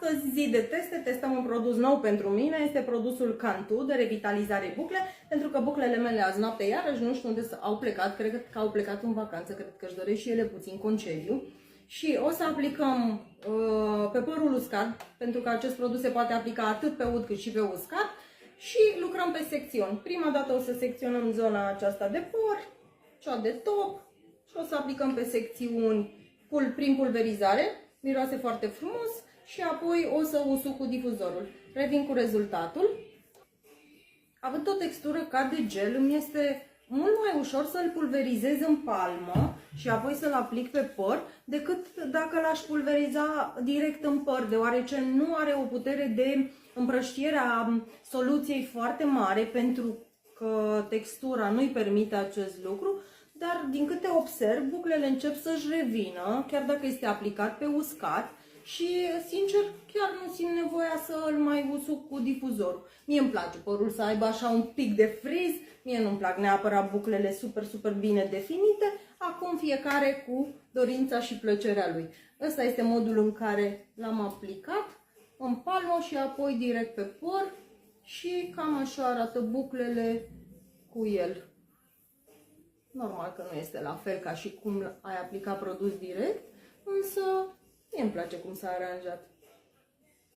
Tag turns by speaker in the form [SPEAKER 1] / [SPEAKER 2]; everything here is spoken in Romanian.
[SPEAKER 1] Astăzi zi de teste, testăm un produs nou pentru mine, este produsul Cantu de revitalizare bucle, pentru că buclele mele azi noapte iarăși nu știu unde au plecat, cred că au plecat în vacanță, cred că își doresc și ele puțin concediu. Și o să aplicăm pe părul uscat, pentru că acest produs se poate aplica atât pe ud cât și pe uscat, și lucrăm pe secțiuni. Prima dată o să secționăm zona aceasta de păr, cea de top, și o să aplicăm pe secțiuni prin pulverizare, miroase foarte frumos, și apoi o să usuc cu difuzorul. Revin cu rezultatul. Având o textură ca de gel, îmi este mult mai ușor să-l pulverizez în palmă și apoi să-l aplic pe păr, decât dacă l-aș pulveriza direct în păr, deoarece nu are o putere de împrăștiere a soluției foarte mare, pentru că textura nu-i permite acest lucru. Dar din câte observ, buclele încep să-și revină, chiar dacă este aplicat pe uscat, și sincer chiar nu simt nevoia să îl mai usuc cu difuzorul. Mie îmi place părul să aibă așa un pic de frizz, mie nu-mi plac neapărat buclele super bine definite, acum fiecare cu dorința și plăcerea lui. Ăsta este modul în care l-am aplicat în palmă și apoi direct pe păr și cam așa arată buclele cu el. Normal că nu este la fel ca și cum ai aplicat produs direct, însă mie îmi place cum s-a aranjat.